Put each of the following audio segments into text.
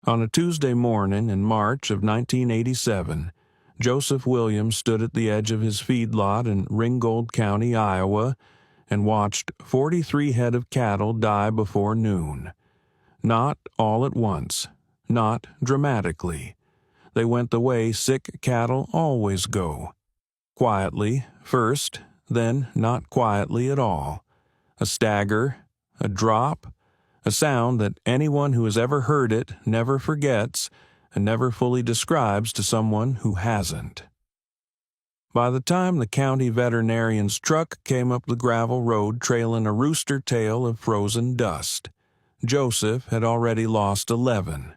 On a Tuesday morning in March of 1987, Joseph Williams stood at the edge of his feedlot in Ringgold County, Iowa, and watched 43 head of cattle die before noon. Not all at once, not dramatically. They went the way sick cattle always go. Quietly, first, then not quietly at all. A stagger, a drop, a sound that anyone who has ever heard it never forgets and never fully describes to someone who hasn't. By the time the county veterinarian's truck came up the gravel road trailing a rooster tail of frozen dust, Joseph had already lost 11.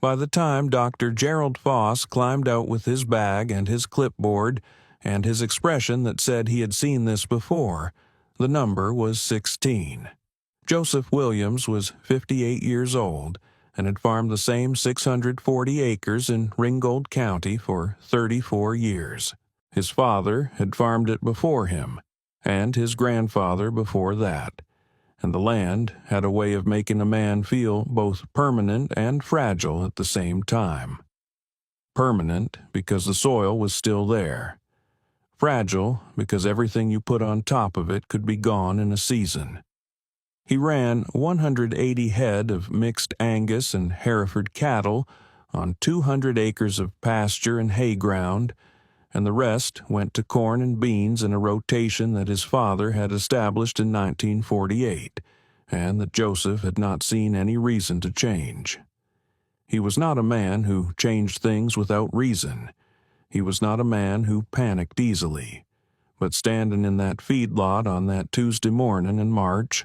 By the time Dr. Gerald Foss climbed out with his bag and his clipboard and his expression that said he had seen this before, the number was 16. Joseph Williams was 58 years old and had farmed the same 640 acres in Ringgold County for 34 years. His father had farmed it before him, and his grandfather before that, and the land had a way of making a man feel both permanent and fragile at the same time. Permanent because the soil was still there. Fragile because everything you put on top of it could be gone in a season. He ran 180 head of mixed Angus and Hereford cattle on 200 acres of pasture and hay ground, and the rest went to corn and beans in a rotation that his father had established in 1948, and that Joseph had not seen any reason to change. He was not a man who changed things without reason. He was not a man who panicked easily. But standing in that feedlot on that Tuesday morning in March,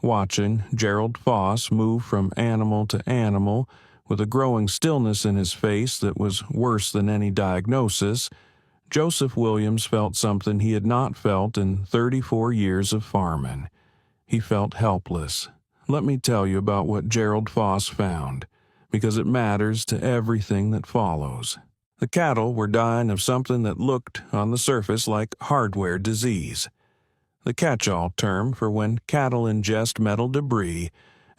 watching Gerald Foss move from animal to animal with a growing stillness in his face that was worse than any diagnosis, Joseph Williams felt something he had not felt in 34 years of farming. He felt helpless. Let me tell you about what Gerald Foss found, because it matters to everything that follows. The cattle were dying of something that looked, on the surface, like hardware disease, the catch-all term for when cattle ingest metal debris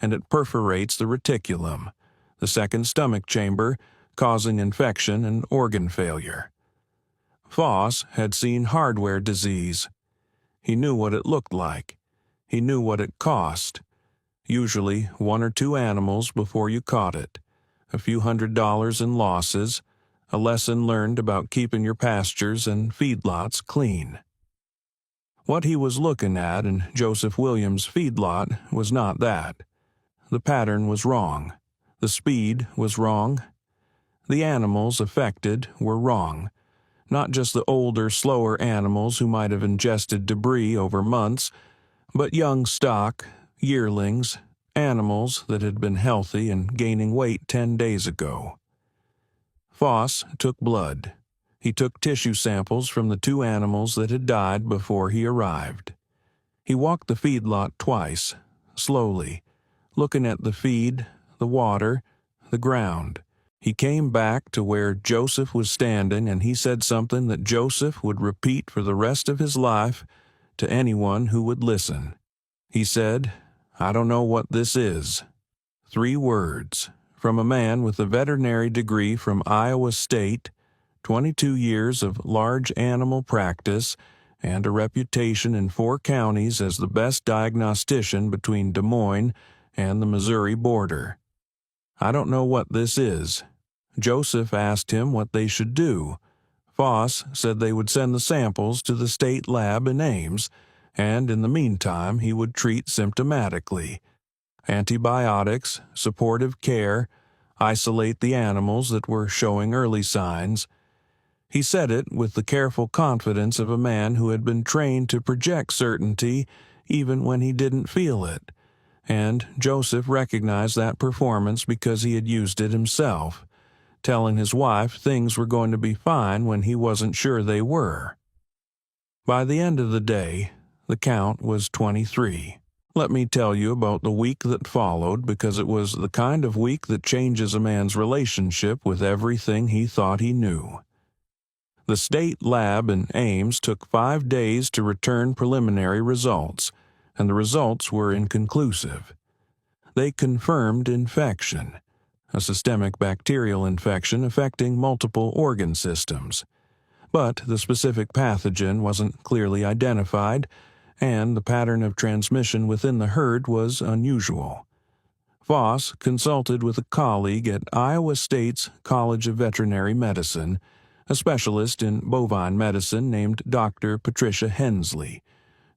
and it perforates the reticulum, the second stomach chamber, causing infection and organ failure. Foss had seen hardware disease. He knew what it looked like. He knew what it cost. Usually 1 or 2 animals before you caught it, a few $100s in losses, a lesson learned about keeping your pastures and feedlots clean. What he was looking at in Joseph Williams' feedlot was not that. The pattern was wrong. The speed was wrong. The animals affected were wrong. Not just the older, slower animals who might have ingested debris over months, but young stock, yearlings, animals that had been healthy and gaining weight 10 days ago. Foss took blood. He took tissue samples from the 2 animals that had died before he arrived. He walked the feedlot twice, slowly, looking at the feed, the water, the ground. He came back to where Joseph was standing, and he said something that Joseph would repeat for the rest of his life to anyone who would listen. He said, "I don't know what this is." 3 words, from a man with a veterinary degree from Iowa State, 22 years of large animal practice, and a reputation in 4 counties as the best diagnostician between Des Moines and the Missouri border. "I don't know what this is." Joseph asked him what they should do. Foss said they would send the samples to the state lab in Ames, and in the meantime he would treat symptomatically. Antibiotics, supportive care, isolate the animals that were showing early signs. He said it with the careful confidence of a man who had been trained to project certainty even when he didn't feel it, and Joseph recognized that performance because he had used it himself, telling his wife things were going to be fine when he wasn't sure they were. By the end of the day, the count was 23. Let me tell you about the week that followed, because it was the kind of week that changes a man's relationship with everything he thought he knew. The state lab in Ames took 5 days to return preliminary results, and the results were inconclusive. They confirmed infection. a systemic bacterial infection affecting multiple organ systems. But the specific pathogen wasn't clearly identified, and the pattern of transmission within the herd was unusual. Voss consulted with a colleague at Iowa State's College of Veterinary Medicine, a specialist in bovine medicine named Dr. Patricia Hensley,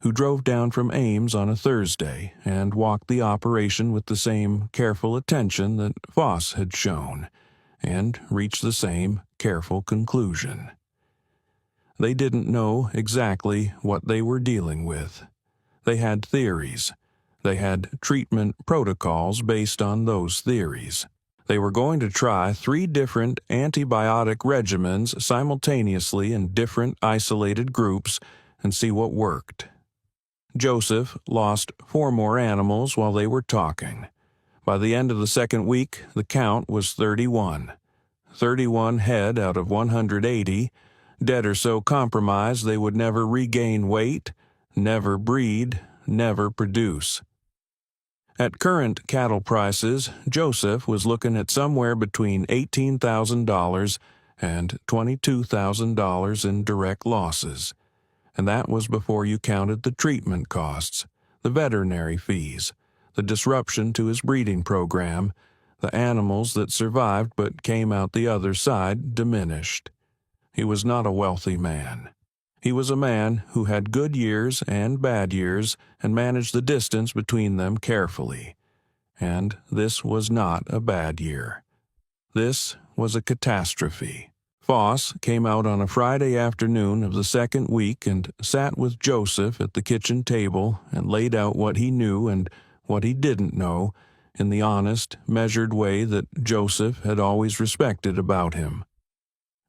who drove down from Ames on a Thursday and walked the operation with the same careful attention that Voss had shown, and reached the same careful conclusion. They didn't know exactly what they were dealing with. They had theories. They had treatment protocols based on those theories. They were going to try 3 different antibiotic regimens simultaneously in different isolated groups and see what worked. Joseph lost 4 more animals while they were talking. By the end of the second week, the count was 31. 31 head out of 180, dead or so compromised they would never regain weight, never breed, never produce. At current cattle prices, Joseph was looking at somewhere between $18,000 and $22,000 in direct losses. And that was before you counted the treatment costs, the veterinary fees, the disruption to his breeding program, the animals that survived but came out the other side diminished. He was not a wealthy man. He was a man who had good years and bad years and managed the distance between them carefully. And this was not a bad year. This was a catastrophe. Voss came out on a Friday afternoon of the second week and sat with Joseph at the kitchen table and laid out what he knew and what he didn't know in the honest, measured way that Joseph had always respected about him.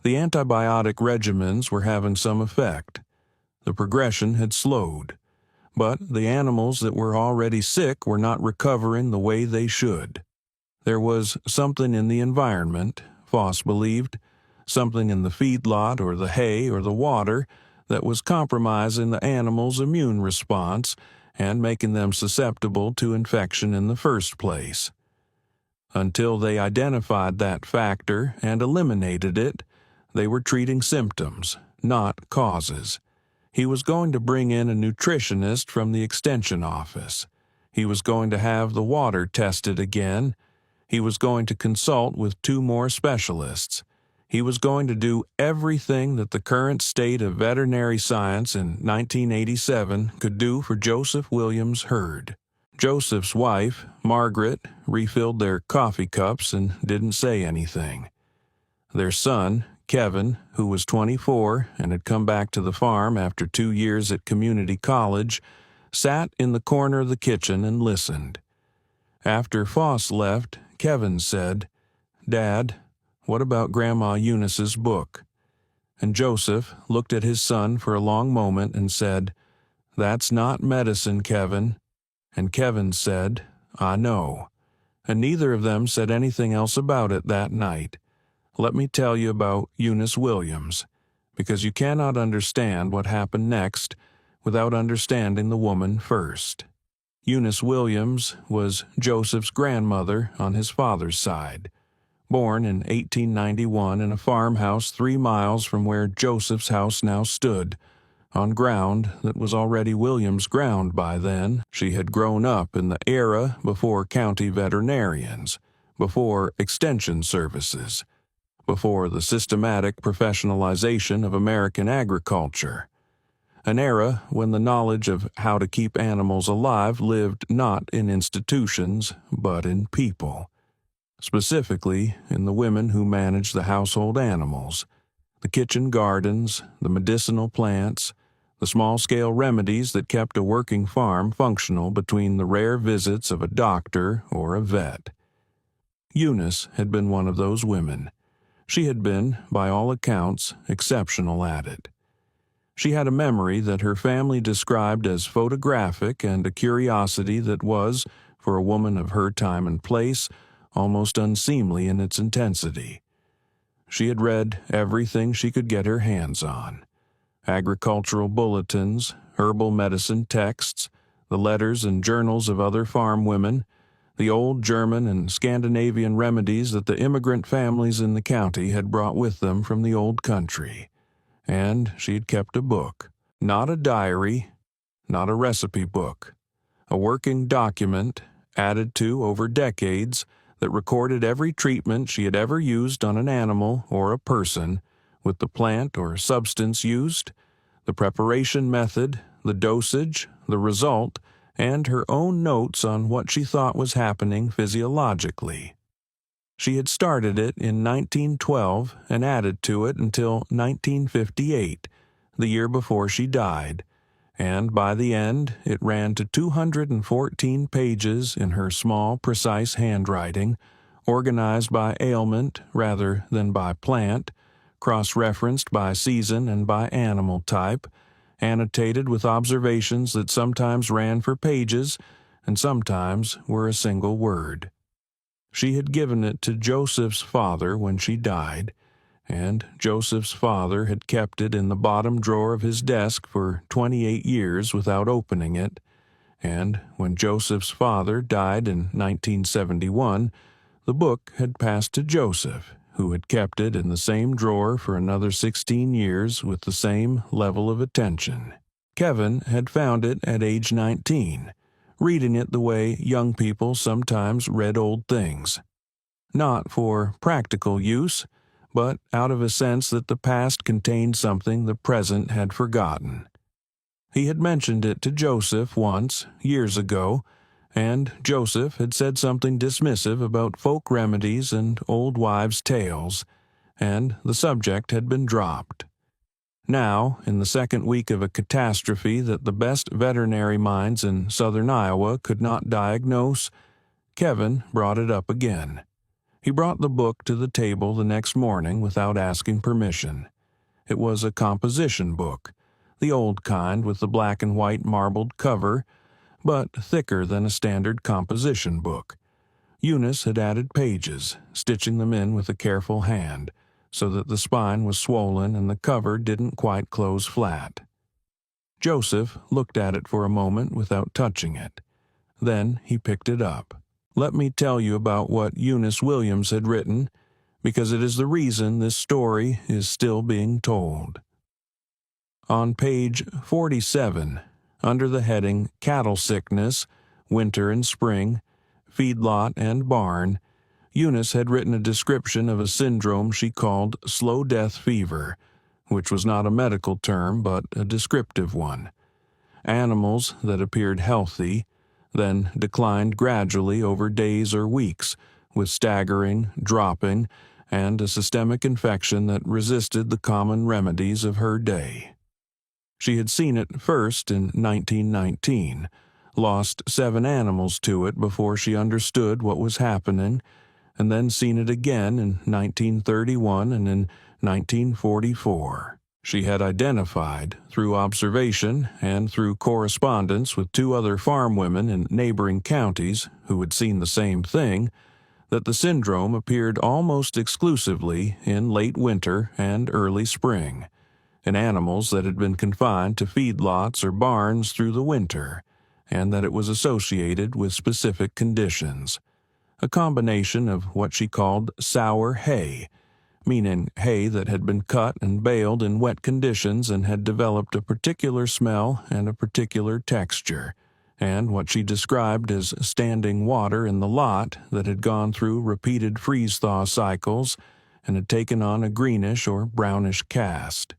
The antibiotic regimens were having some effect. The progression had slowed, but the animals that were already sick were not recovering the way they should. There was something in the environment, Voss believed, something in the feedlot or the hay or the water that was compromising the animals' immune response and making them susceptible to infection in the first place. Until they identified that factor and eliminated it, they were treating symptoms, not causes. He was going to bring in a nutritionist from the extension office. He was going to have the water tested again. He was going to consult with 2 more specialists. He was going to do everything that the current state of veterinary science in 1987 could do for Joseph Williams' herd. Joseph's wife, Margaret, refilled their coffee cups and didn't say anything. Their son, Kevin, who was 24 and had come back to the farm after 2 years at community college, sat in the corner of the kitchen and listened. After Voss left, Kevin said, "Dad, what about Grandma Eunice's book?" And Joseph looked at his son for a long moment and said, "That's not medicine, Kevin." And Kevin said, "I know." And neither of them said anything else about it that night. Let me tell you about Eunice Williams, because you cannot understand what happened next without understanding the woman first. Eunice Williams was Joseph's grandmother on his father's side, born in 1891 in a farmhouse 3 miles from where Joseph's house now stood, on ground that was already Williams' ground by then. She had grown up in the era before county veterinarians, before extension services, before the systematic professionalization of American agriculture. An era when the knowledge of how to keep animals alive lived not in institutions, but in people. Specifically, in the women who managed the household animals, the kitchen gardens, the medicinal plants, the small-scale remedies that kept a working farm functional between the rare visits of a doctor or a vet. Eunice had been one of those women. She had been, by all accounts, exceptional at it. She had a memory that her family described as photographic and a curiosity that was, for a woman of her time and place, almost unseemly in its intensity. She had read everything she could get her hands on: agricultural bulletins, herbal medicine texts, the letters and journals of other farm women, the old German and Scandinavian remedies that the immigrant families in the county had brought with them from the old country. And she had kept a book. Not a diary, not a recipe book. A working document, added to over decades, that recorded every treatment she had ever used on an animal or a person, with the plant or substance used, the preparation method, the dosage, the result, and her own notes on what she thought was happening physiologically. She had started it in 1912 and added to it until 1958, the year before she died, and by the end it ran to 214 pages in her small, precise handwriting, organized by ailment rather than by plant, cross-referenced by season and by animal type, annotated with observations that sometimes ran for pages and sometimes were a single word. She had given it to Joseph's father when she died, and Joseph's father had kept it in the bottom drawer of his desk for 28 years without opening it, and when Joseph's father died in 1971, the book had passed to Joseph, who had kept it in the same drawer for another 16 years with the same level of attention. Kevin had found it at age 19, reading it the way young people sometimes read old things. Not for practical use, but out of a sense that the past contained something the present had forgotten. He had mentioned it to Joseph once, years ago, and Joseph had said something dismissive about folk remedies and old wives' tales, and the subject had been dropped. Now, in the second week of a catastrophe that the best veterinary minds in southern Iowa could not diagnose, Kevin brought it up again. He brought the book to the table the next morning without asking permission. It was a composition book, the old kind with the black and white marbled cover, but thicker than a standard composition book. Eunice had added pages, stitching them in with a careful hand, so that the spine was swollen and the cover didn't quite close flat. Joseph looked at it for a moment without touching it. Then he picked it up. Let me tell you about what Eunice Williams had written, because it is the reason this story is still being told. On page 47, under the heading Cattle Sickness, Winter and Spring, Feedlot and Barn, Eunice had written a description of a syndrome she called slow death fever, which was not a medical term but a descriptive one. Animals that appeared healthy, then declined gradually over days or weeks, with staggering, dropping, and a systemic infection that resisted the common remedies of her day. She had seen it first in 1919, lost 7 animals to it before she understood what was happening, and then seen it again in 1931 and in 1944. She had identified, through observation and through correspondence with 2 other farm women in neighboring counties who had seen the same thing, that the syndrome appeared almost exclusively in late winter and early spring, in animals that had been confined to feedlots or barns through the winter, and that it was associated with specific conditions. A combination of what she called sour hay, meaning hay that had been cut and baled in wet conditions and had developed a particular smell and a particular texture, and what she described as standing water in the lot that had gone through repeated freeze-thaw cycles and had taken on a greenish or brownish cast.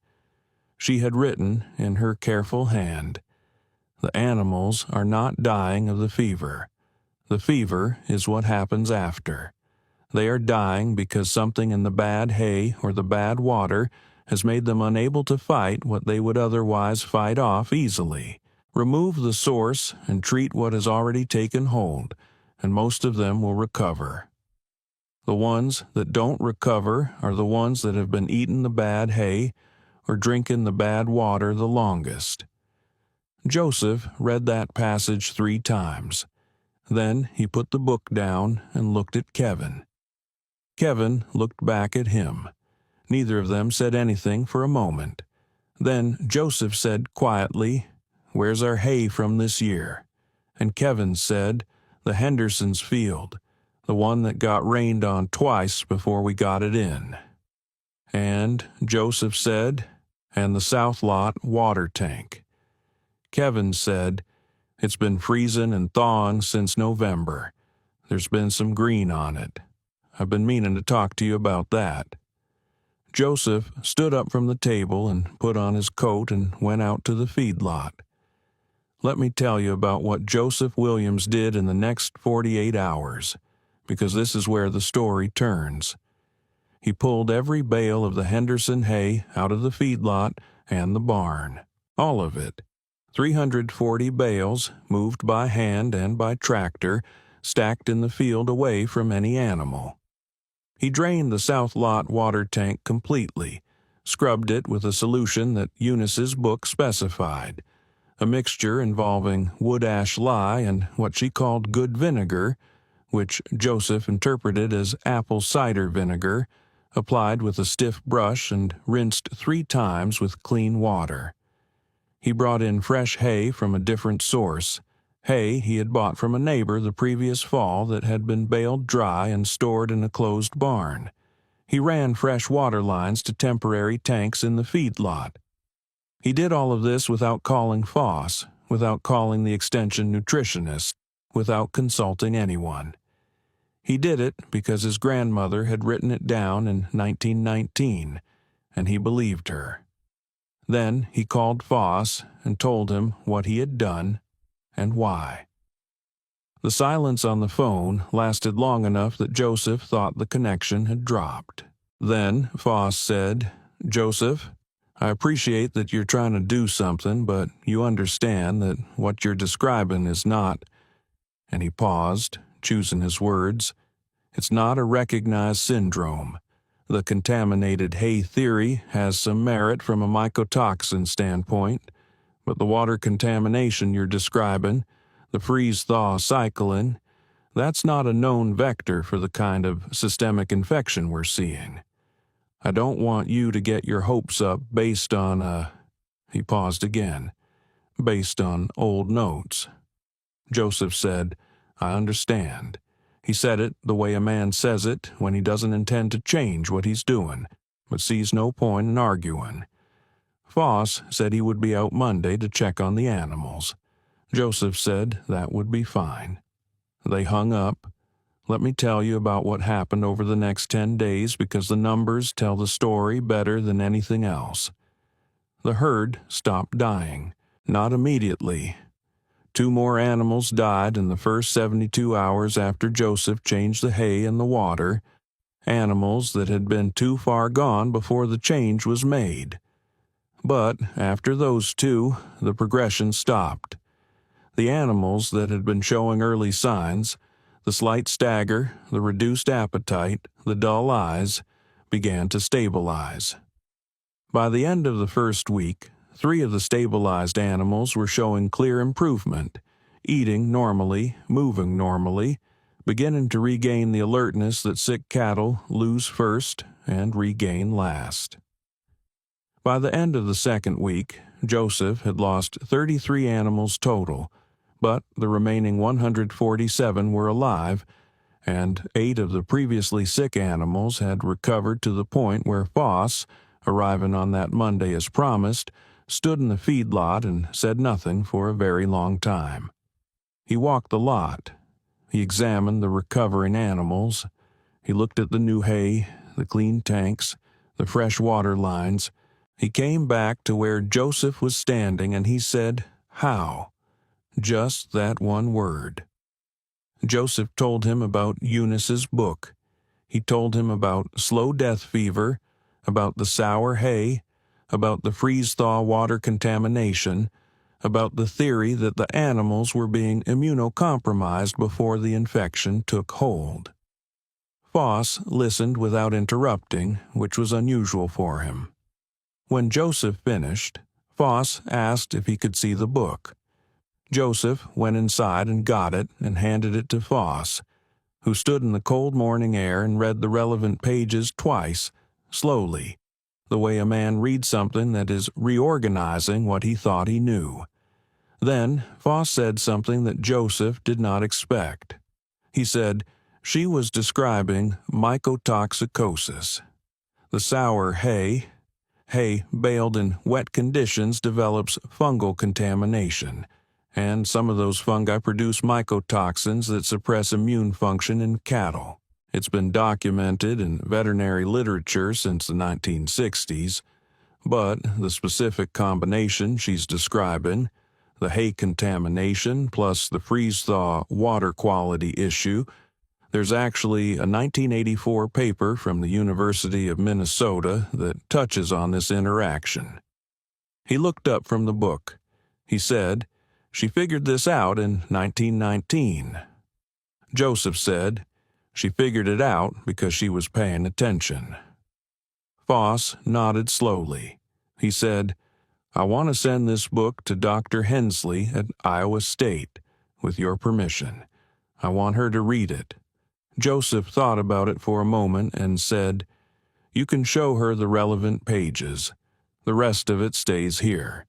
She had written in her careful hand, "The animals are not dying of the fever. The fever is what happens after. They are dying because something in the bad hay or the bad water has made them unable to fight what they would otherwise fight off easily. Remove the source and treat what has already taken hold, and most of them will recover. The ones that don't recover are the ones that have been eating the bad hay or drinking the bad water the longest." Joseph read that passage 3 times. Then he put the book down and looked at Kevin. Kevin looked back at him. Neither of them said anything for a moment. Then Joseph said quietly, "Where's our hay from this year?" And Kevin said, the Henderson's field, the one that got rained on twice before we got it in. And, Joseph said, and the south lot water tank. Kevin said, it's been freezing and thawing since November. There's been some green on it. I've been meaning to talk to you about that. Joseph stood up from the table and put on his coat and went out to the feedlot. Let me tell you about what Joseph Williams did in the next 48 hours, because this is where the story turns. He pulled every bale of the Henderson hay out of the feedlot and the barn, all of it. 340 bales, moved by hand and by tractor, stacked in the field away from any animal. He drained the south lot water tank completely, scrubbed it with a solution that Eunice's book specified, a mixture involving wood ash lye and what she called good vinegar, which Joseph interpreted as apple cider vinegar, applied with a stiff brush and rinsed 3 times with clean water. He brought in fresh hay from a different source, hay he had bought from a neighbor the previous fall that had been baled dry and stored in a closed barn. He ran fresh water lines to temporary tanks in the feedlot. He did all of this without calling Foss, without calling the extension nutritionist, without consulting anyone. He did it because his grandmother had written it down in 1919, and he believed her. Then he called Foss and told him what he had done and why. The silence on the phone lasted long enough that Joseph thought the connection had dropped. Then Foss said, "Joseph, I appreciate that you're trying to do something, but you understand that what you're describing is not," and he paused, choosing his words, "it's not a recognized syndrome. The contaminated hay theory has some merit from a mycotoxin standpoint, but the water contamination you're describing, the freeze-thaw cycling, that's not a known vector for the kind of systemic infection we're seeing. I don't want you to get your hopes up based on, he paused again, based on old notes." Joseph said, "I understand." He said it the way a man says it when he doesn't intend to change what he's doing, but sees no point in arguing. Foss said he would be out Monday to check on the animals. Joseph said that would be fine. They hung up. Let me tell you about what happened over the next 10 days because the numbers tell the story better than anything else. The herd stopped dying. Not immediately. 2 more animals died in the first 72 hours after Joseph changed the hay and the water, animals that had been too far gone before the change was made. But after those 2, the progression stopped. The animals that had been showing early signs, the slight stagger, the reduced appetite, the dull eyes, began to stabilize. By the end of the first week, 3 of the stabilized animals were showing clear improvement, eating normally, moving normally, beginning to regain the alertness that sick cattle lose first and regain last. By the end of the second week, Joseph had lost 33 animals total, but the remaining 147 were alive, and 8 of the previously sick animals had recovered to the point where Foss, arriving on that Monday as promised, stood in the feedlot and said nothing for a very long time. He walked the lot. He examined the recovering animals. He looked at the new hay, the clean tanks, the fresh water lines. He came back to where Joseph was standing and he said, "How?" Just that one word. Joseph told him about Eunice's book. He told him about slow death fever, about the sour hay, about the freeze-thaw water contamination, about the theory that the animals were being immunocompromised before the infection took hold. Foss listened without interrupting, which was unusual for him. When Joseph finished, Foss asked if he could see the book. Joseph went inside and got it and handed it to Foss, who stood in the cold morning air and read the relevant pages twice, slowly, the way a man reads something that is reorganizing what he thought he knew. Then Foss said something that Joseph did not expect. He said she was describing mycotoxicosis. The sour hay baled in wet conditions develops fungal contamination, and some of those fungi produce mycotoxins that suppress immune function in cattle. It's been documented in veterinary literature since the 1960s, but the specific combination she's describing, the hay contamination plus the freeze-thaw water quality issue, there's actually a 1984 paper from the University of Minnesota that touches on this interaction. He looked up from the book. He said, "She figured this out in 1919. Joseph said, "She figured it out because she was paying attention." Foss nodded slowly. He said, "I want to send this book to Dr. Hensley at Iowa State, with your permission. I want her to read it." Joseph thought about it for a moment and said, "You can show her the relevant pages. The rest of it stays here.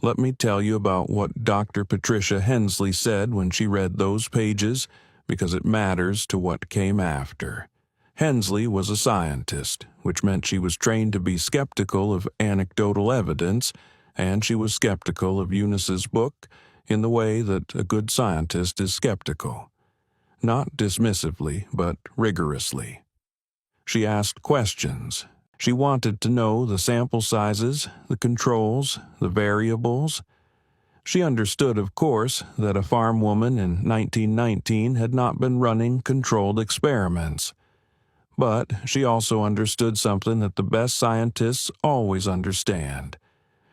Let me tell you about what Dr. Patricia Hensley said when she read those pages, because it matters to what came after." Hensley was a scientist, which meant she was trained to be skeptical of anecdotal evidence, and she was skeptical of Eunice's book in the way that a good scientist is skeptical. Not dismissively, but rigorously. She asked questions. She wanted to know the sample sizes, the controls, the variables. She understood, of course, that a farm woman in 1919 had not been running controlled experiments. But she also understood something that the best scientists always understand,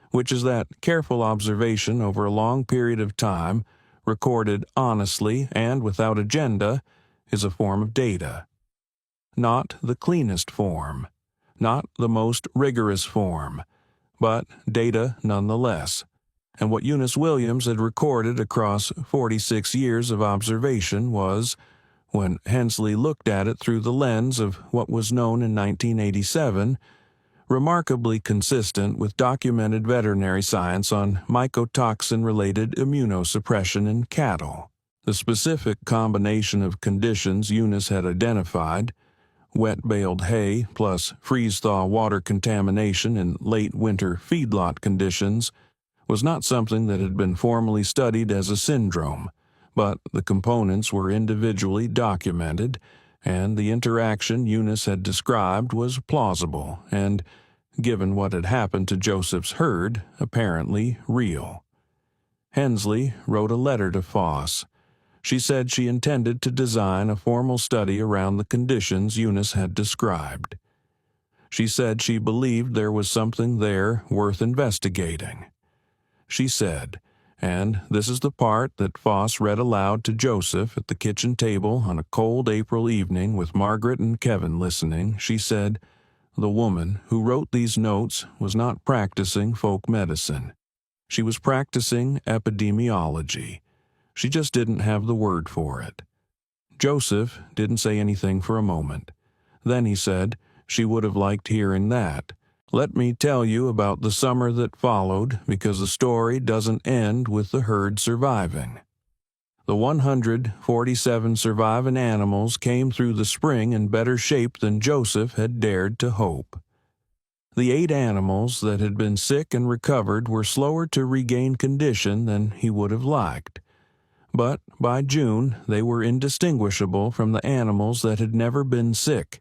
which is that careful observation over a long period of time, recorded honestly and without agenda, is a form of data. Not the cleanest form, not the most rigorous form, but data nonetheless. And what Eunice Williams had recorded across 46 years of observation was, when Hensley looked at it through the lens of what was known in 1987, remarkably consistent with documented veterinary science on mycotoxin-related immunosuppression in cattle. The specific combination of conditions Eunice had identified, wet-baled hay plus freeze-thaw water contamination in late winter feedlot conditions, was not something that had been formally studied as a syndrome, but the components were individually documented, and the interaction Eunice had described was plausible and, given what had happened to Joseph's herd, apparently real. Hensley wrote a letter to Foss. She said she intended to design a formal study around the conditions Eunice had described. She said she believed there was something there worth investigating. She said, and this is the part that Foss read aloud to Joseph at the kitchen table on a cold April evening with Margaret and Kevin listening, she said, "The woman who wrote these notes was not practicing folk medicine. She was practicing epidemiology. She just didn't have the word for it." Joseph didn't say anything for a moment. Then he said she would have liked hearing that. "Let me tell you about the summer that followed, because the story doesn't end with the herd surviving. The 147 surviving animals came through the spring in better shape than Joseph had dared to hope. The 8 animals that had been sick and recovered were slower to regain condition than he would have liked. But by June they were indistinguishable from the animals that had never been sick,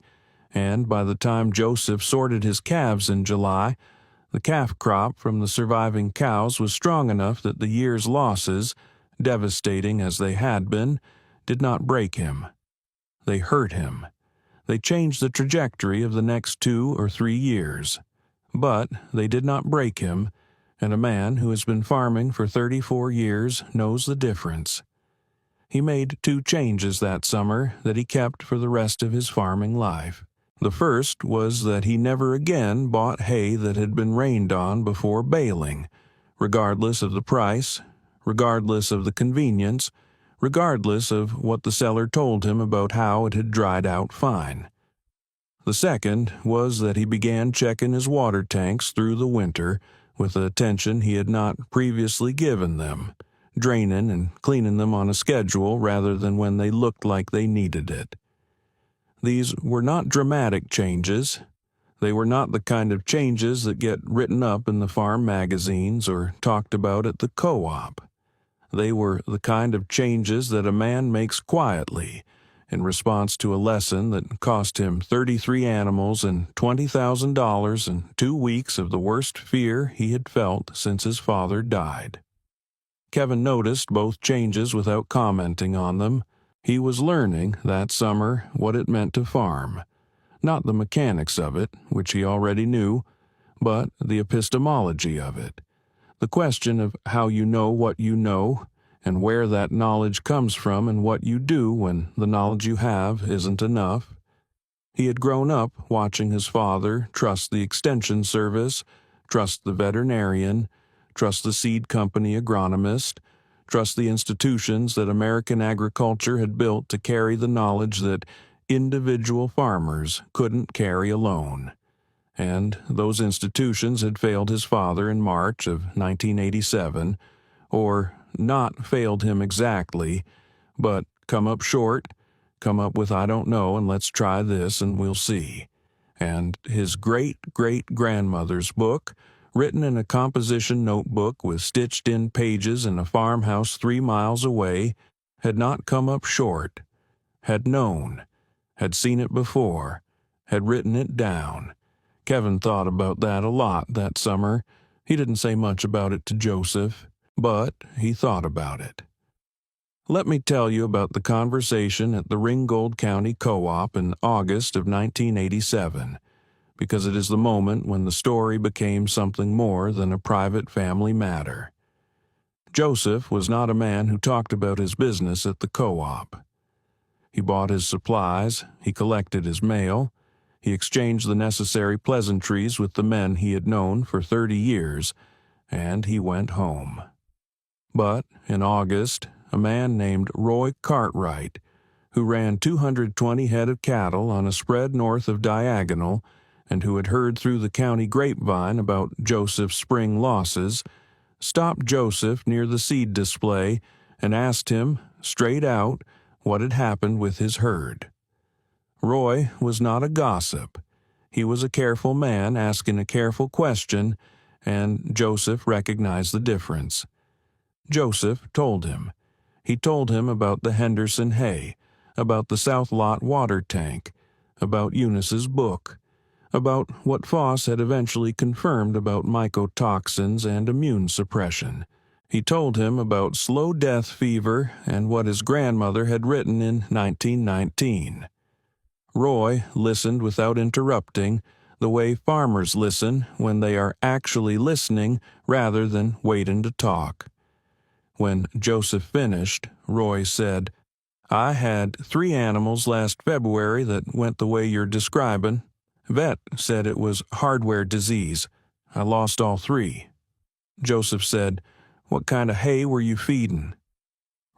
and by the time Joseph sorted his calves in July, the calf crop from the surviving cows was strong enough that the year's losses, devastating as they had been, did not break him. They hurt him. They changed the trajectory of the next 2 or 3 years. But they did not break him, and a man who has been farming for 34 years knows the difference. He made 2 changes that summer that he kept for the rest of his farming life. The first was that he never again bought hay that had been rained on before baling, regardless of the price, regardless of the convenience, regardless of what the seller told him about how it had dried out fine. The second was that he began checking his water tanks through the winter with the attention he had not previously given them, draining and cleaning them on a schedule rather than when they looked like they needed it. These were not dramatic changes. They were not the kind of changes that get written up in the farm magazines or talked about at the co-op. They were the kind of changes that a man makes quietly in response to a lesson that cost him 33 animals and $20,000 and 2 weeks of the worst fear he had felt since his father died. Kevin noticed both changes without commenting on them. He was learning that summer what it meant to farm. Not the mechanics of it, which he already knew, but the epistemology of it. The question of how you know what you know, and where that knowledge comes from and what you do when the knowledge you have isn't enough. He had grown up watching his father trust the extension service, trust the veterinarian, trust the seed company agronomist, trust the institutions that American agriculture had built to carry the knowledge that individual farmers couldn't carry alone. And those institutions had failed his father in March of 1987, or not failed him exactly, but come up short, come up with I don't know and let's try this and we'll see. And his great-great-grandmother's book, written in a composition notebook with stitched-in pages in a farmhouse 3 miles away, had not come up short, had known, had seen it before, had written it down. Kevin thought about that a lot that summer. He didn't say much about it to Joseph, but he thought about it. Let me tell you about the conversation at the Ringgold County Co-op in August of 1987, because it is the moment when the story became something more than a private family matter. Joseph was not a man who talked about his business at the co-op. He bought his supplies, he collected his mail, he exchanged the necessary pleasantries with the men he had known for 30 years, and he went home. But in August, a man named Roy Cartwright, who ran 220 head of cattle on a spread north of Diagonal, and who had heard through the county grapevine about Joseph's spring losses, stopped Joseph near the seed display and asked him, straight out, what had happened with his herd. Roy was not a gossip. He was a careful man asking a careful question, and Joseph recognized the difference. Joseph told him. He told him about the Henderson hay, about the South Lot water tank, about Eunice's book, about what Foss had eventually confirmed about mycotoxins and immune suppression. He told him about slow death fever and what his grandmother had written in 1919. Roy listened without interrupting, the way farmers listen when they are actually listening rather than waiting to talk. When Joseph finished, Roy said, "I had 3 animals last February that went the way you're describing. Vet said it was hardware disease. I lost all 3. Joseph said, "What kind of hay were you feeding?"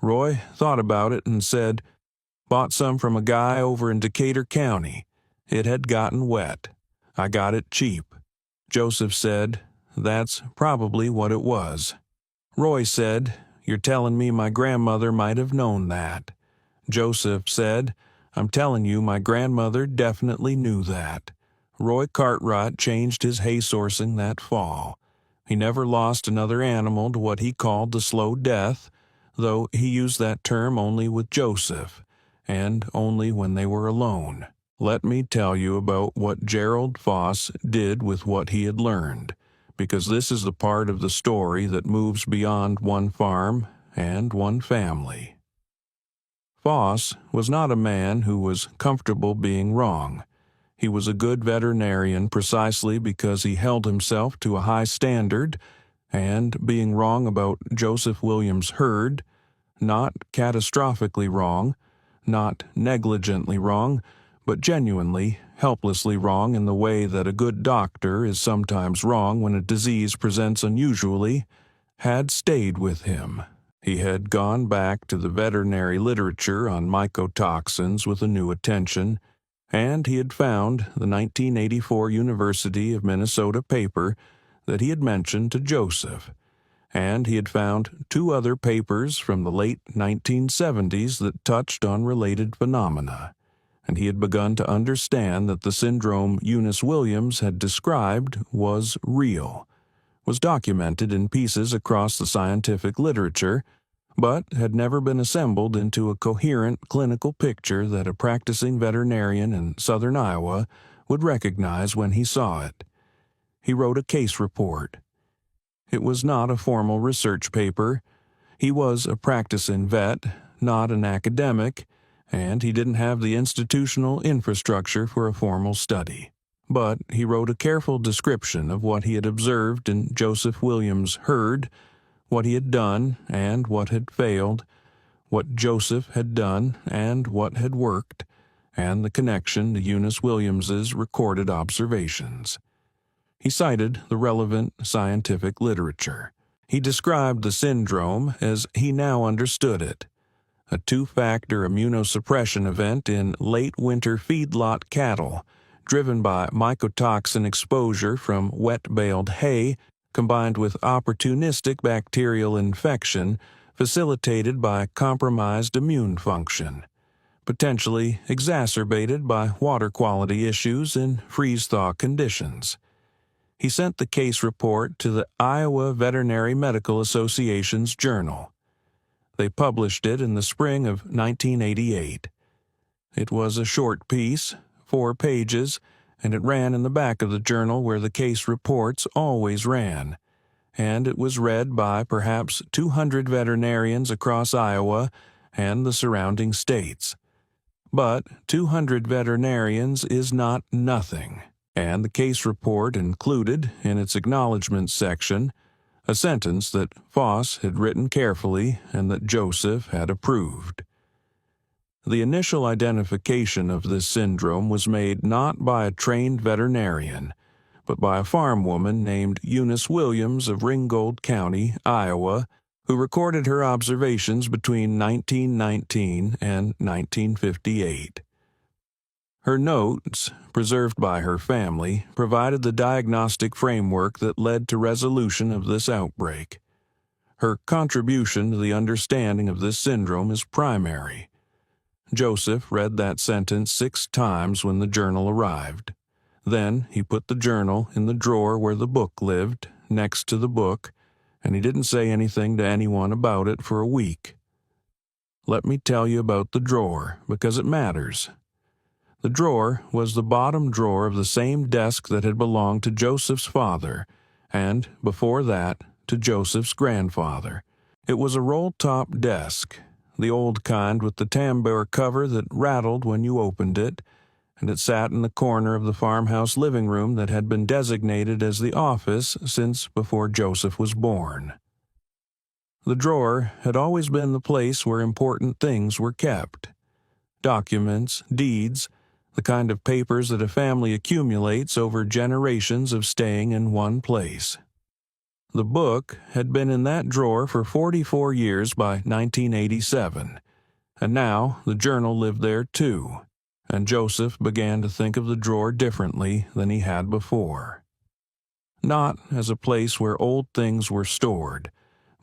Roy thought about it and said, "Bought some from a guy over in Decatur County. It had gotten wet. I got it cheap." Joseph said, "That's probably what it was." Roy said, "You're telling me my grandmother might have known that." Joseph said, "I'm telling you my grandmother definitely knew that." Roy Cartwright changed his hay sourcing that fall. He never lost another animal to what he called the slow death, though he used that term only with Joseph, and only when they were alone. Let me tell you about what Gerald Foss did with what he had learned, because this is the part of the story that moves beyond one farm and one family. Foss was not a man who was comfortable being wrong. He was a good veterinarian precisely because he held himself to a high standard, and being wrong about Joseph Williams' herd, not catastrophically wrong, not negligently wrong, but genuinely, helplessly wrong in the way that a good doctor is sometimes wrong when a disease presents unusually, had stayed with him. He had gone back to the veterinary literature on mycotoxins with a new attention, and he had found the 1984 University of Minnesota paper that he had mentioned to Joseph, and he had found 2 other papers from the late 1970s that touched on related phenomena, and he had begun to understand that the syndrome Eunice Williams had described was real, was documented in pieces across the scientific literature, but had never been assembled into a coherent clinical picture that a practicing veterinarian in southern Iowa would recognize when he saw it. He wrote a case report. It was not a formal research paper. He was a practicing vet, not an academic, and he didn't have the institutional infrastructure for a formal study. But he wrote a careful description of what he had observed in Joseph Williams' herd, what he had done and what had failed, what Joseph had done and what had worked, and the connection to Eunice Williams's recorded observations. He cited the relevant scientific literature. He described the syndrome as he now understood it, a 2-factor immunosuppression event in late winter feedlot cattle, driven by mycotoxin exposure from wet-baled hay combined with opportunistic bacterial infection facilitated by compromised immune function, potentially exacerbated by water quality issues in freeze-thaw conditions. He sent the case report to the Iowa Veterinary Medical Association's journal. They published it in the spring of 1988. It was a short piece, 4 pages, and it ran in the back of the journal where the case reports always ran, and it was read by perhaps 200 veterinarians across Iowa and the surrounding states. But 200 veterinarians is not nothing, and the case report included, in its acknowledgments section, a sentence that Foss had written carefully and that Joseph had approved. The initial identification of this syndrome was made not by a trained veterinarian, but by a farm woman named Eunice Williams of Ringgold County, Iowa, who recorded her observations between 1919 and 1958. Her notes, preserved by her family, provided the diagnostic framework that led to resolution of this outbreak. Her contribution to the understanding of this syndrome is primary. Joseph read that sentence 6 times when the journal arrived. Then he put the journal in the drawer where the book lived, next to the book, and he didn't say anything to anyone about it for a week. Let me tell you about the drawer, because it matters. The drawer was the bottom drawer of the same desk that had belonged to Joseph's father, and, before that, to Joseph's grandfather. It was a roll-top desk, the old kind with the tambour cover that rattled when you opened it, and it sat in the corner of the farmhouse living room that had been designated as the office since before Joseph was born. The drawer had always been the place where important things were kept. Documents, deeds, the kind of papers that a family accumulates over generations of staying in one place. The book had been in that drawer for 44 years by 1987, and now the journal lived there too, and Joseph began to think of the drawer differently than he had before. Not as a place where old things were stored,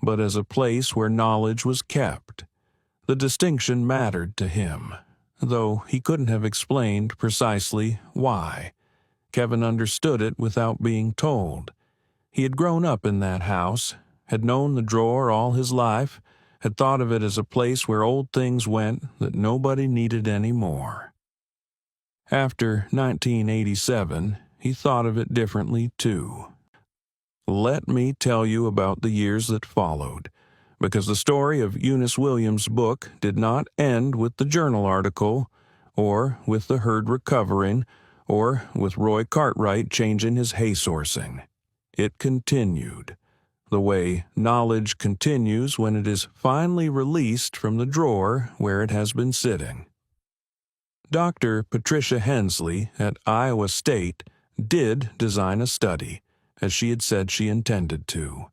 but as a place where knowledge was kept. The distinction mattered to him, though he couldn't have explained precisely why. Kevin understood it without being told. He had grown up in that house, had known the drawer all his life, had thought of it as a place where old things went that nobody needed any more. After 1987, he thought of it differently too. Let me tell you about the years that followed, because the story of Eunice Williams' book did not end with the journal article, or with the herd recovering, or with Roy Cartwright changing his hay sourcing. It continued, the way knowledge continues when it is finally released from the drawer where it has been sitting. Dr. Patricia Hensley at Iowa State did design a study, as she had said she intended to.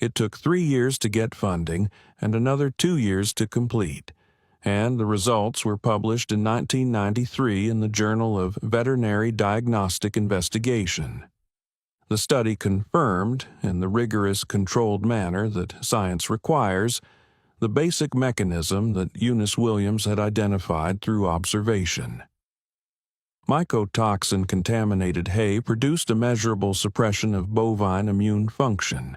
It took 3 years to get funding and another 2 years to complete, and the results were published in 1993 in the Journal of Veterinary Diagnostic Investigation. The study confirmed, in the rigorous, controlled manner that science requires, the basic mechanism that Eunice Williams had identified through observation. Mycotoxin-contaminated hay produced a measurable suppression of bovine immune function,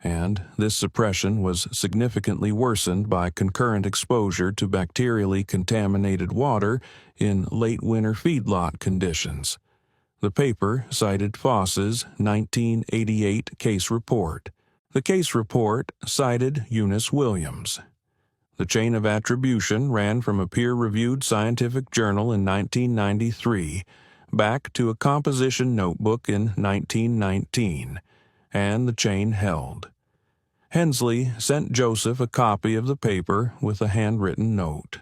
and this suppression was significantly worsened by concurrent exposure to bacterially contaminated water in late winter feedlot conditions. The paper cited Foss's 1988 case report. The case report cited Eunice Williams. The chain of attribution ran from a peer-reviewed scientific journal in 1993 back to a composition notebook in 1919, and the chain held. Hensley sent Joseph a copy of the paper with a handwritten note.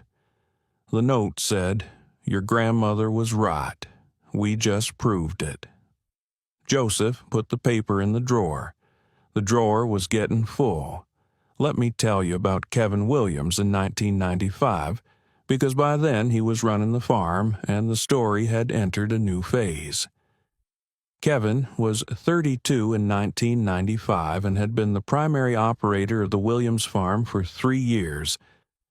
The note said, "Your grandmother was right. We just proved it." Joseph put the paper in the drawer. The drawer was getting full. Let me tell you about Kevin Williams in 1995, because by then he was running the farm and the story had entered a new phase. Kevin was 32 in 1995 and had been the primary operator of the Williams farm for 3 years,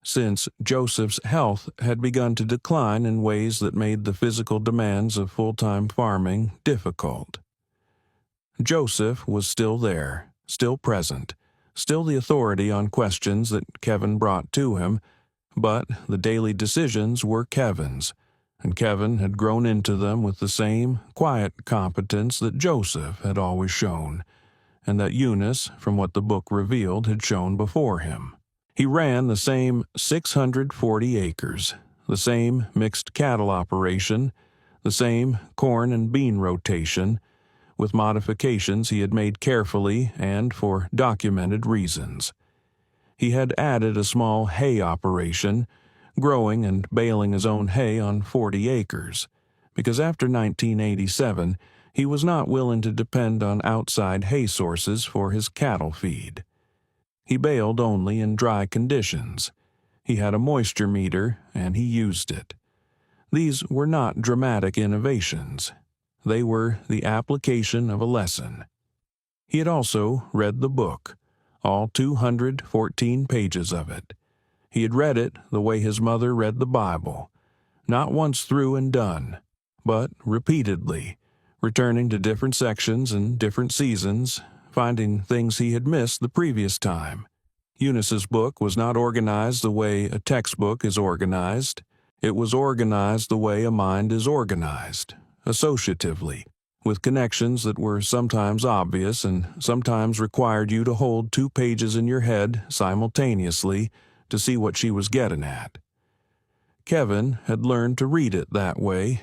since Joseph's health had begun to decline in ways that made the physical demands of full-time farming difficult. Joseph was still there, still present, still the authority on questions that Kevin brought to him, but the daily decisions were Kevin's, and Kevin had grown into them with the same quiet competence that Joseph had always shown, and that Eunice, from what the book revealed, had shown before him. He ran the same 640 acres, the same mixed cattle operation, the same corn and bean rotation, with modifications he had made carefully and for documented reasons. He had added a small hay operation, growing and baling his own hay on 40 acres, because after 1987 he was not willing to depend on outside hay sources for his cattle feed. He baled only in dry conditions. He had a moisture meter, and he used it. These were not dramatic innovations. They were the application of a lesson. He had also read the book, all 214 pages of it. He had read it the way his mother read the Bible, not once through and done, but repeatedly, returning to different sections and different seasons, finding things he had missed the previous time. Eunice's book was not organized the way a textbook is organized. It was organized the way a mind is organized, associatively, with connections that were sometimes obvious and sometimes required you to hold 2 pages in your head simultaneously to see what she was getting at. Kevin had learned to read it that way.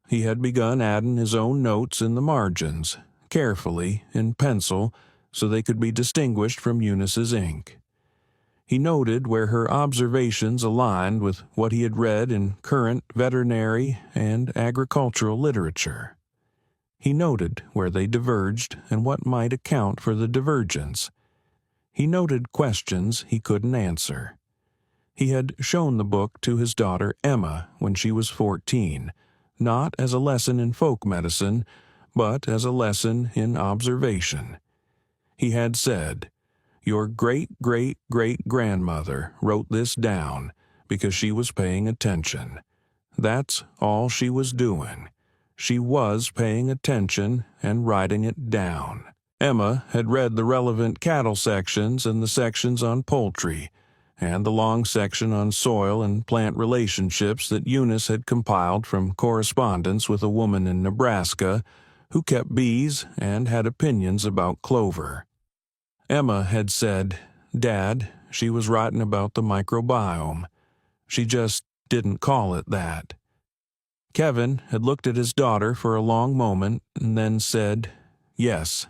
He had begun adding his own notes in the margins, carefully, in pencil, so they could be distinguished from Eunice's ink. He noted where her observations aligned with what he had read in current veterinary and agricultural literature. He noted where they diverged and what might account for the divergence. He noted questions he couldn't answer. He had shown the book to his daughter Emma when she was 14, not as a lesson in folk medicine, but as a lesson in observation. He had said, "Your great-great-great-grandmother wrote this down because she was paying attention. That's all she was doing. She was paying attention and writing it down." Emma had read the relevant cattle sections and the sections on poultry, and the long section on soil and plant relationships that Eunice had compiled from correspondence with a woman in Nebraska who kept bees and had opinions about clover. Emma had said, "Dad, she was writing about the microbiome. She just didn't call it that." Kevin had looked at his daughter for a long moment and then said, "Yes,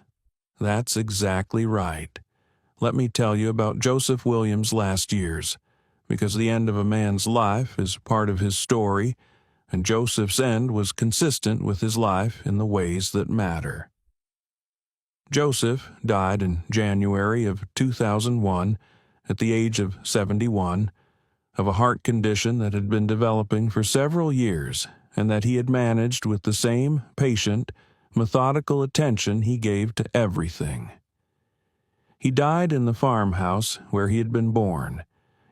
that's exactly right. Let me tell you about Joseph Williams' last years, because the end of a man's life is part of his story, and Joseph's end was consistent with his life in the ways that matter." Joseph died in January of 2001 at the age of 71, of a heart condition that had been developing for several years and that he had managed with the same patient, methodical attention he gave to everything. He died in the farmhouse where he had been born,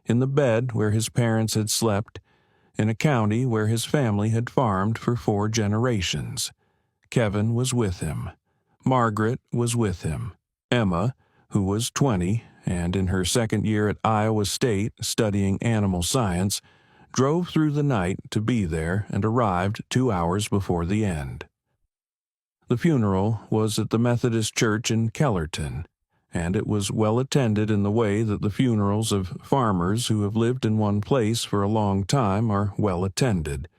in the bed where his parents had slept, in a county where his family had farmed for 4 generations. Kevin was with him. Margaret was with him. Emma, who was 20 and in her second year at Iowa State studying animal science, drove through the night to be there and arrived 2 hours before the end. The funeral was at the Methodist Church in Kellerton, and it was well attended in the way that the funerals of farmers who have lived in one place for a long time are well attended.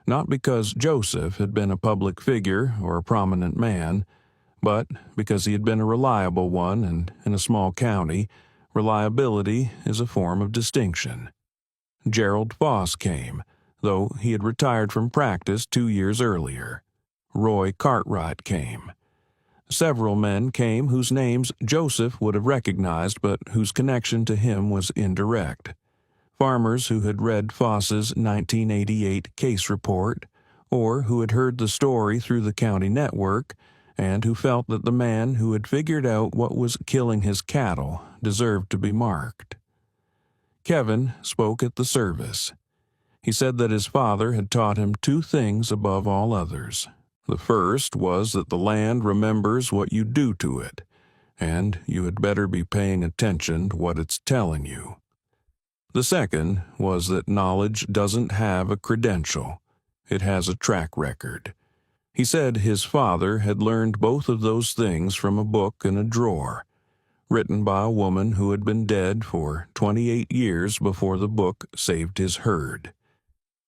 Not because Joseph had been a public figure or a prominent man, but because he had been a reliable one, and in a small county, reliability is a form of distinction. Gerald Foss came, though he had retired from practice 2 years earlier. Roy Cartwright came. Several men came whose names Joseph would have recognized, but whose connection to him was indirect. Farmers who had read Foss's 1988 case report, or who had heard the story through the county network, and who felt that the man who had figured out what was killing his cattle deserved to be marked. Kevin spoke at the service. He said that his father had taught him 2 things above all others. The first was that the land remembers what you do to it, and you had better be paying attention to what it's telling you. The second was that knowledge doesn't have a credential. It has a track record. He said his father had learned both of those things from a book in a drawer, written by a woman who had been dead for 28 years before the book saved his herd.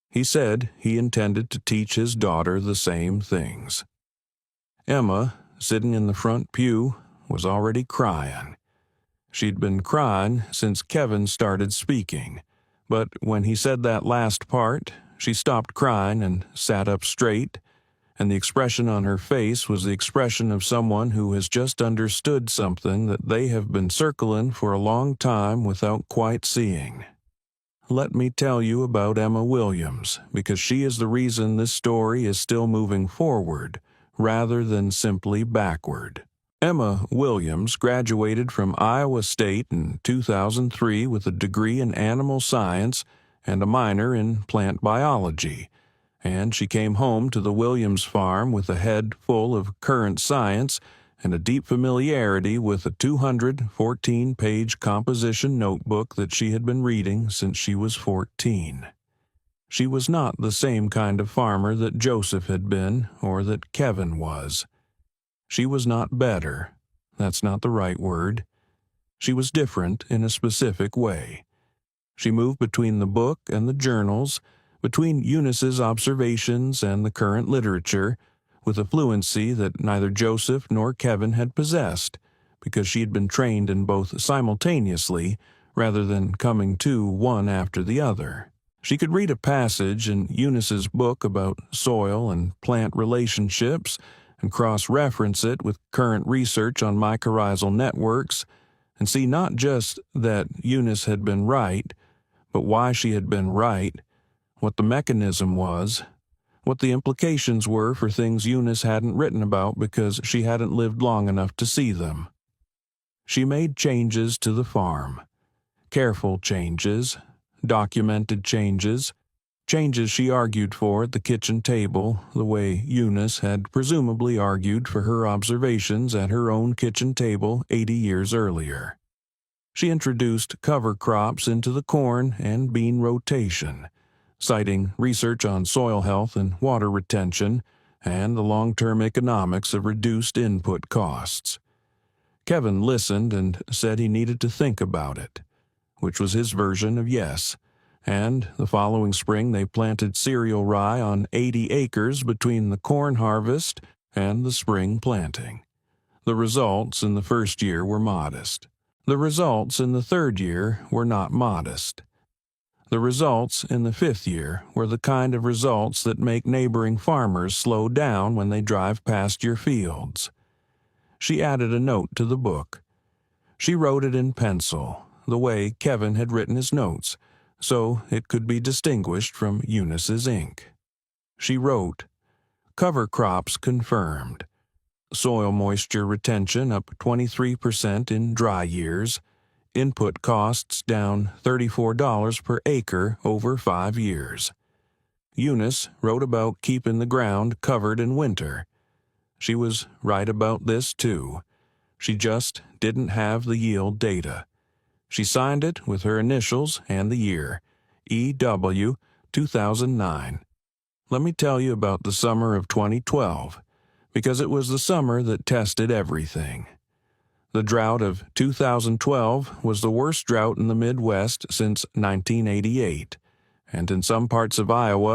He said he intended to teach his daughter the same things. Emma, sitting in the front pew, was already crying. She'd been crying since Kevin started speaking, but when he said that last part, she stopped crying and sat up straight, and the expression on her face was the expression of someone who has just understood something that they have been circling for a long time without quite seeing. Let me tell you about Emma Williams, because she is the reason this story is still moving forward, rather than simply backward. Emma Williams graduated from Iowa State in 2003 with a degree in animal science and a minor in plant biology, and she came home to the Williams farm with a head full of current science and a deep familiarity with a 214-page composition notebook that she had been reading since she was 14. She was not the same kind of farmer that Joseph had been or that Kevin was. She was not better. That's not the right word. She was different in a specific way. She moved between the book and the journals, between Eunice's observations and the current literature, with a fluency that neither Joseph nor Kevin had possessed, because she had been trained in both simultaneously, rather than coming to one after the other. She could read a passage in Eunice's book about soil and plant relationships and cross-reference it with current research on mycorrhizal networks, and see not just that Eunice had been right, but why she had been right, what the mechanism was, what the implications were for things Eunice hadn't written about because she hadn't lived long enough to see them. She made changes to the farm. Careful changes, documented changes, changes she argued for at the kitchen table the way Eunice had presumably argued for her observations at her own kitchen table 80 years earlier. She introduced cover crops into the corn and bean rotation, citing research on soil health and water retention and the long-term economics of reduced input costs. Kevin listened and said he needed to think about it, which was his version of yes, and the following spring they planted cereal rye on 80 acres between the corn harvest and the spring planting. The results in the first year were modest. The results in the third year were not modest. The results in the 5th year were the kind of results that make neighboring farmers slow down when they drive past your fields. She added a note to the book. She wrote it in pencil, the way Kevin had written his notes, so it could be distinguished from Eunice's ink. She wrote, "Cover crops confirmed. soil moisture retention up 23% in dry years, input costs down $34 per acre over 5 years. Eunice wrote about keeping the ground covered in winter. She was right about this too. She just didn't have the yield data. She signed it with her initials and the year, EW 2009. Let me tell you about the summer of 2012, because it was the summer that tested everything. The drought of 2012 was the worst drought in the Midwest since 1988, and in some parts of Iowa,